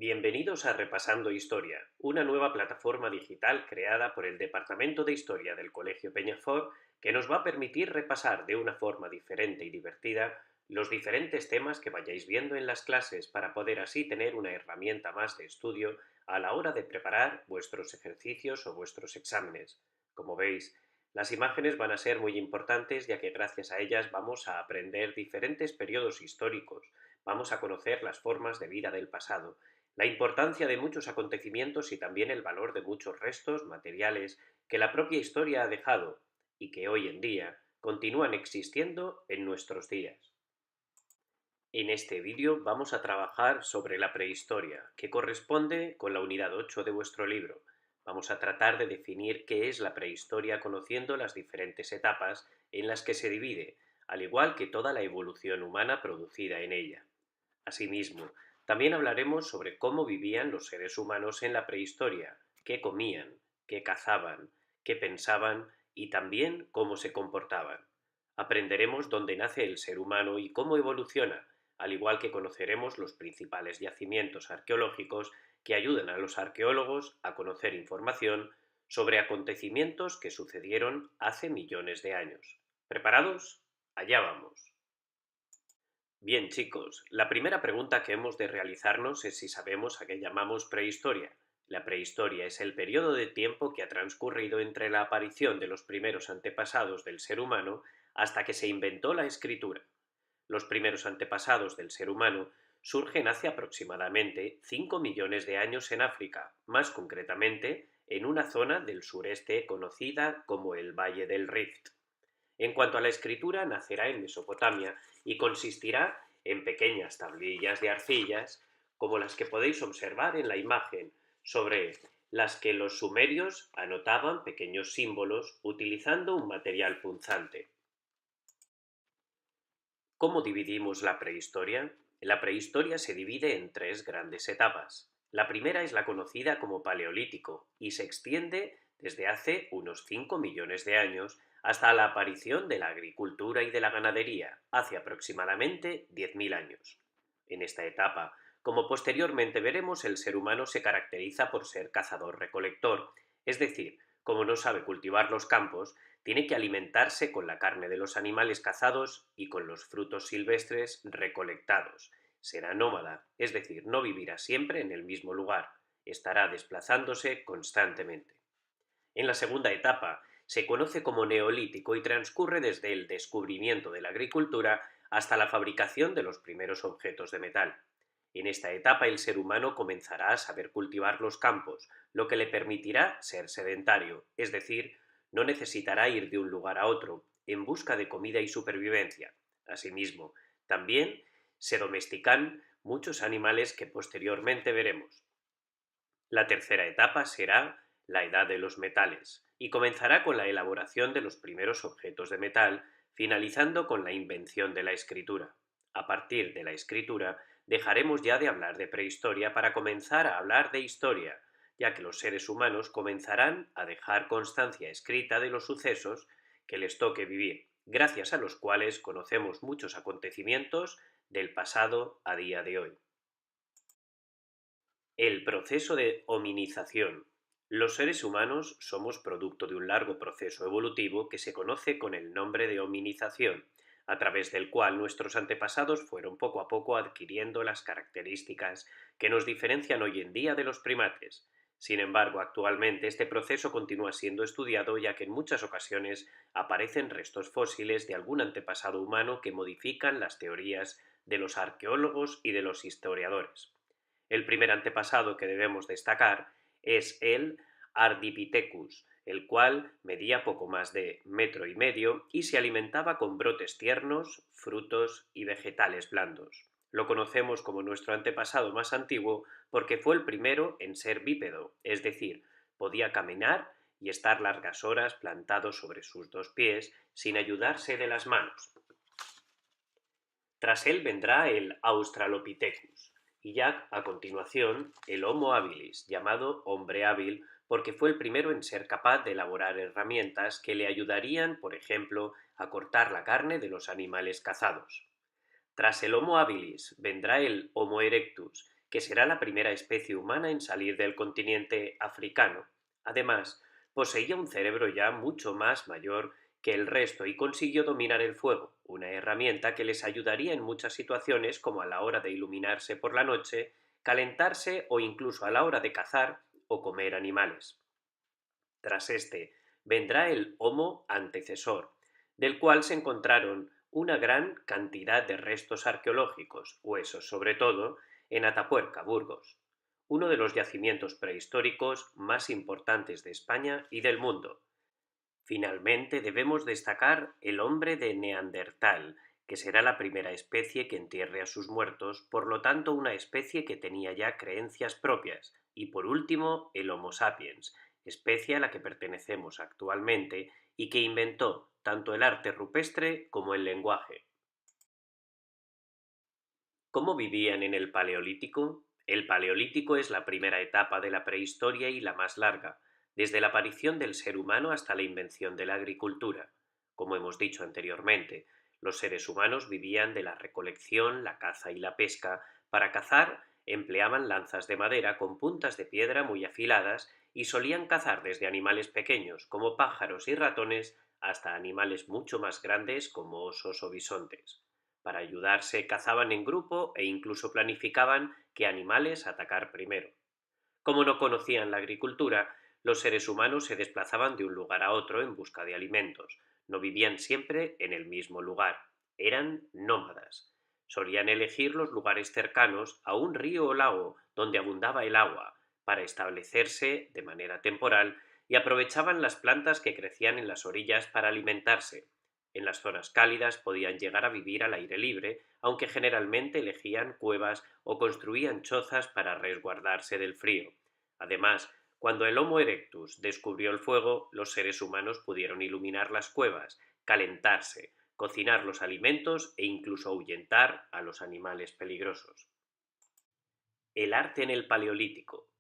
Bienvenidos a Repasando Historia, una nueva plataforma digital creada por el Departamento de Historia del Colegio Peñafort que nos va a permitir repasar de una forma diferente y divertida los diferentes temas que vayáis viendo en las clases para poder así tener una herramienta más de estudio a la hora de preparar vuestros ejercicios o vuestros exámenes. Como veis, las imágenes van a ser muy importantes ya que gracias a ellas vamos a aprender diferentes periodos históricos, vamos a conocer las formas de vida del pasado, la importancia de muchos acontecimientos y también el valor de muchos restos materiales que la propia historia ha dejado y que hoy en día continúan existiendo en nuestros días. En este vídeo vamos a trabajar sobre la prehistoria, que corresponde con la unidad 8 de vuestro libro. Vamos a tratar de definir qué es la prehistoria conociendo las diferentes etapas en las que se divide, al igual que toda la evolución humana producida en ella. Asimismo, también hablaremos sobre cómo vivían los seres humanos en la prehistoria, qué comían, qué cazaban, qué pensaban y también cómo se comportaban. Aprenderemos dónde nace el ser humano y cómo evoluciona, al igual que conoceremos los principales yacimientos arqueológicos que ayudan a los arqueólogos a conocer información sobre acontecimientos que sucedieron hace millones de años. ¿Preparados? Allá vamos. Bien, chicos, la primera pregunta que hemos de realizarnos es si sabemos a qué llamamos prehistoria. La prehistoria es el periodo de tiempo que ha transcurrido entre la aparición de los primeros antepasados del ser humano hasta que se inventó la escritura. Los primeros antepasados del ser humano surgen hace aproximadamente 5 millones de años en África, más concretamente en una zona del sureste conocida como el Valle del Rift. En cuanto a la escritura, nacerá en Mesopotamia y consistirá en pequeñas tablillas de arcillas, como las que podéis observar en la imagen, sobre las que los sumerios anotaban pequeños símbolos utilizando un material punzante. ¿Cómo dividimos la prehistoria? La prehistoria se divide en tres grandes etapas. La primera es la conocida como Paleolítico y se extiende desde hace unos 5 millones de años hasta la aparición de la agricultura y de la ganadería, hace aproximadamente 10.000 años. En esta etapa, como posteriormente veremos, el ser humano se caracteriza por ser cazador-recolector, es decir, como no sabe cultivar los campos, tiene que alimentarse con la carne de los animales cazados y con los frutos silvestres recolectados. Será nómada, es decir, no vivirá siempre en el mismo lugar, estará desplazándose constantemente. En la segunda etapa se conoce como Neolítico y transcurre desde el descubrimiento de la agricultura hasta la fabricación de los primeros objetos de metal. En esta etapa el ser humano comenzará a saber cultivar los campos, lo que le permitirá ser sedentario, es decir, no necesitará ir de un lugar a otro en busca de comida y supervivencia. Asimismo, también se domestican muchos animales que posteriormente veremos. La tercera etapa será la edad de los metales y comenzará con la elaboración de los primeros objetos de metal, finalizando con la invención de la escritura. A partir de la escritura dejaremos ya de hablar de prehistoria para comenzar a hablar de historia, ya que los seres humanos comenzarán a dejar constancia escrita de los sucesos que les toque vivir, gracias a los cuales conocemos muchos acontecimientos del pasado a día de hoy. El proceso de hominización. Los seres humanos somos producto de un largo proceso evolutivo que se conoce con el nombre de hominización, a través del cual nuestros antepasados fueron poco a poco adquiriendo las características que nos diferencian hoy en día de los primates. Sin embargo, actualmente este proceso continúa siendo estudiado ya que en muchas ocasiones aparecen restos fósiles de algún antepasado humano que modifican las teorías de los arqueólogos y de los historiadores. El primer antepasado que debemos destacar es el Ardipithecus, el cual medía poco más de 1,5 metros y se alimentaba con brotes tiernos, frutos y vegetales blandos. Lo conocemos como nuestro antepasado más antiguo porque fue el primero en ser bípedo, es decir, podía caminar y estar largas horas plantado sobre sus dos pies sin ayudarse de las manos. Tras él vendrá el Australopithecus y ya a continuación el Homo habilis, llamado hombre hábil porque fue el primero en ser capaz de elaborar herramientas que le ayudarían, por ejemplo, a cortar la carne de los animales cazados. Tras el Homo habilis vendrá el Homo erectus, que será la primera especie humana en salir del continente africano. Además, poseía un cerebro ya mucho más mayor que el resto y consiguió dominar el fuego, una herramienta que les ayudaría en muchas situaciones como a la hora de iluminarse por la noche, calentarse o incluso a la hora de cazar o comer animales. Tras este, vendrá el Homo antecesor, del cual se encontraron una gran cantidad de restos arqueológicos, huesos sobre todo, en Atapuerca, Burgos, uno de los yacimientos prehistóricos más importantes de España y del mundo. Finalmente, debemos destacar el hombre de Neandertal, que será la primera especie que entierre a sus muertos, por lo tanto una especie que tenía ya creencias propias, y por último el Homo sapiens, especie a la que pertenecemos actualmente y que inventó tanto el arte rupestre como el lenguaje. ¿Cómo vivían en el Paleolítico? El Paleolítico es la primera etapa de la prehistoria y la más larga, desde la aparición del ser humano hasta la invención de la agricultura. Como hemos dicho anteriormente, los seres humanos vivían de la recolección, la caza y la pesca. Para cazar empleaban lanzas de madera con puntas de piedra muy afiladas y solían cazar desde animales pequeños como pájaros y ratones hasta animales mucho más grandes como osos o bisontes. Para ayudarse cazaban en grupo e incluso planificaban qué animales atacar primero. Como no conocían la agricultura, los seres humanos se desplazaban de un lugar a otro en busca de alimentos. No vivían siempre en el mismo lugar. Eran nómadas. Solían elegir los lugares cercanos a un río o lago donde abundaba el agua para establecerse de manera temporal y aprovechaban las plantas que crecían en las orillas para alimentarse. En las zonas cálidas podían llegar a vivir al aire libre, aunque generalmente elegían cuevas o construían chozas para resguardarse del frío. Además, cuando el Homo erectus descubrió el fuego, los seres humanos pudieron iluminar las cuevas, calentarse, cocinar los alimentos e incluso ahuyentar a los animales peligrosos. El arte en el Paleolítico.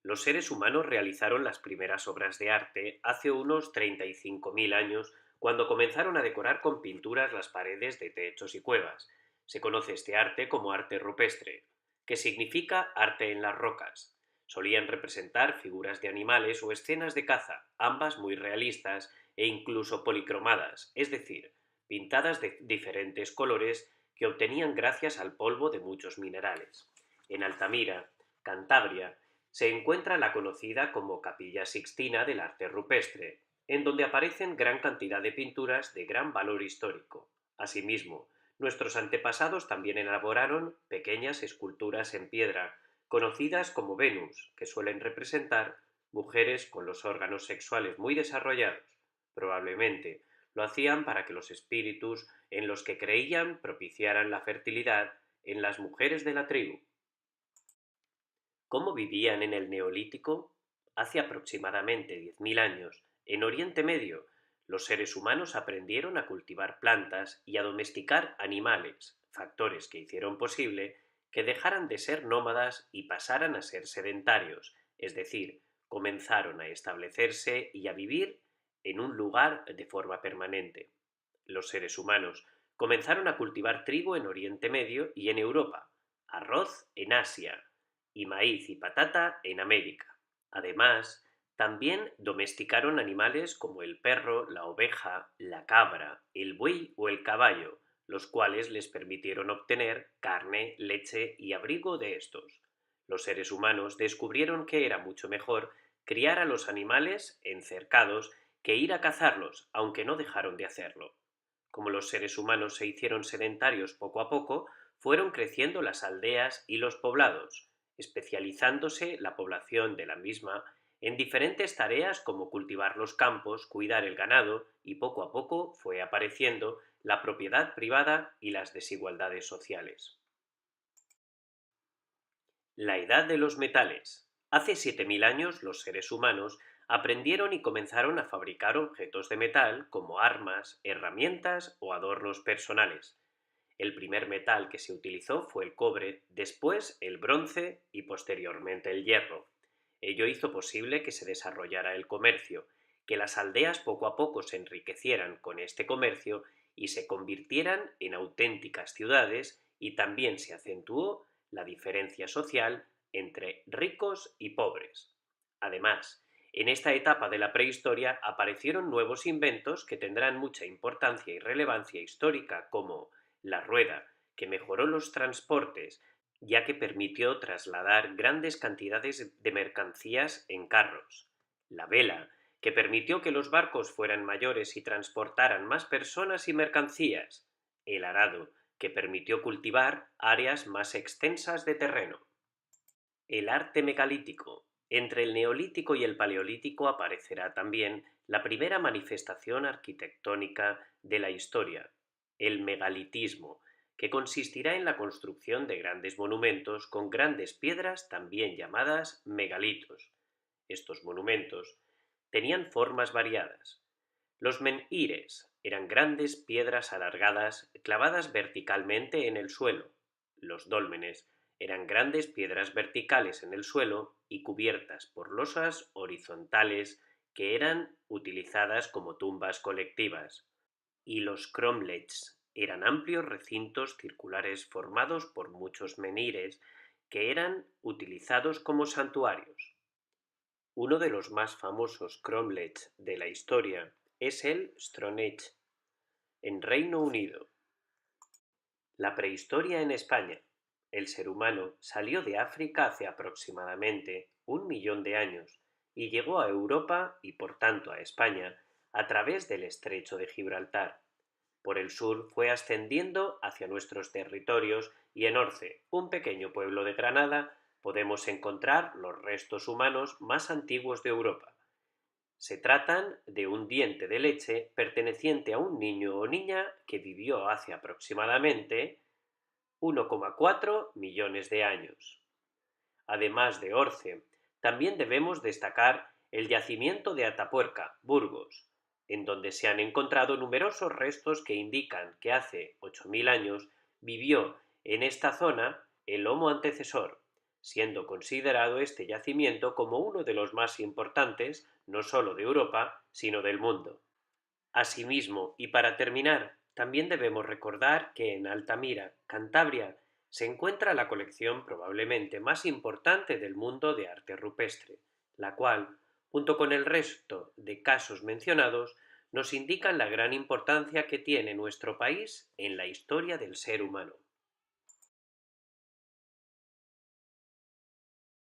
Los seres humanos realizaron las primeras obras de arte hace unos 35.000 años, cuando comenzaron a decorar con pinturas las paredes de techos y cuevas. Se conoce este arte como arte rupestre, que significa arte en las rocas. Solían representar figuras de animales o escenas de caza, ambas muy realistas e incluso policromadas, es decir, pintadas de diferentes colores que obtenían gracias al polvo de muchos minerales. En Altamira, Cantabria, se encuentra la conocida como Capilla Sixtina del arte rupestre, en donde aparecen gran cantidad de pinturas de gran valor histórico. Asimismo, nuestros antepasados también elaboraron pequeñas esculturas en piedra, conocidas como Venus, que suelen representar mujeres con los órganos sexuales muy desarrollados. Probablemente lo hacían para que los espíritus en los que creían propiciaran la fertilidad en las mujeres de la tribu. ¿Cómo vivían en el Neolítico? Hace aproximadamente 10.000 años, en Oriente Medio, los seres humanos aprendieron a cultivar plantas y a domesticar animales, factores que hicieron posible que dejaran de ser nómadas y pasaran a ser sedentarios, es decir, comenzaron a establecerse y a vivir en un lugar de forma permanente. Los seres humanos comenzaron a cultivar trigo en Oriente Medio y en Europa, arroz en Asia, y maíz y patata en América. Además, también domesticaron animales como el perro, la oveja, la cabra, el buey o el caballo, los cuales les permitieron obtener carne, leche y abrigo de estos. Los seres humanos descubrieron que era mucho mejor criar a los animales en cercados que ir a cazarlos, aunque no dejaron de hacerlo. Como los seres humanos se hicieron sedentarios poco a poco, fueron creciendo las aldeas y los poblados, especializándose la población de la misma en diferentes tareas como cultivar los campos, cuidar el ganado y poco a poco fue apareciendo la propiedad privada y las desigualdades sociales. La edad de los metales. Hace 7.000 años los seres humanos aprendieron y comenzaron a fabricar objetos de metal como armas, herramientas o adornos personales. El primer metal que se utilizó fue el cobre, después el bronce y posteriormente el hierro. Ello hizo posible que se desarrollara el comercio, que las aldeas poco a poco se enriquecieran con este comercio y se convirtieran en auténticas ciudades, y también se acentuó la diferencia social entre ricos y pobres. Además, en esta etapa de la prehistoria aparecieron nuevos inventos que tendrán mucha importancia y relevancia histórica, como la rueda, que mejoró los transportes, ya que permitió trasladar grandes cantidades de mercancías en carros; la vela, que permitió que los barcos fueran mayores y transportaran más personas y mercancías; el arado, que permitió cultivar áreas más extensas de terreno. El arte megalítico. Entre el Neolítico y el Paleolítico aparecerá también la primera manifestación arquitectónica de la historia, el megalitismo, que consistirá en la construcción de grandes monumentos con grandes piedras también llamadas megalitos. Estos monumentos tenían formas variadas. Los menhires eran grandes piedras alargadas clavadas verticalmente en el suelo. Los dólmenes eran grandes piedras verticales en el suelo y cubiertas por losas horizontales que eran utilizadas como tumbas colectivas. Y los cromlechs eran amplios recintos circulares formados por muchos menhires que eran utilizados como santuarios. Uno de los más famosos cromlechs de la historia es el Stonehenge, en Reino Unido. La prehistoria en España. El ser humano salió de África hace aproximadamente 1 millón de años y llegó a Europa y por tanto a España a través del Estrecho de Gibraltar. Por el sur fue ascendiendo hacia nuestros territorios y en Orce, un pequeño pueblo de Granada, podemos encontrar los restos humanos más antiguos de Europa. Se tratan de un diente de leche perteneciente a un niño o niña que vivió hace aproximadamente 1,4 millones de años. Además de Orce, también debemos destacar el yacimiento de Atapuerca, Burgos, en donde se han encontrado numerosos restos que indican que hace 8.000 años vivió en esta zona el Homo antecesor, siendo considerado este yacimiento como uno de los más importantes no solo de Europa, sino del mundo. Asimismo, y para terminar, también debemos recordar que en Altamira, Cantabria, se encuentra la colección probablemente más importante del mundo de arte rupestre, la cual, junto con el resto de casos mencionados, nos indican la gran importancia que tiene nuestro país en la historia del ser humano.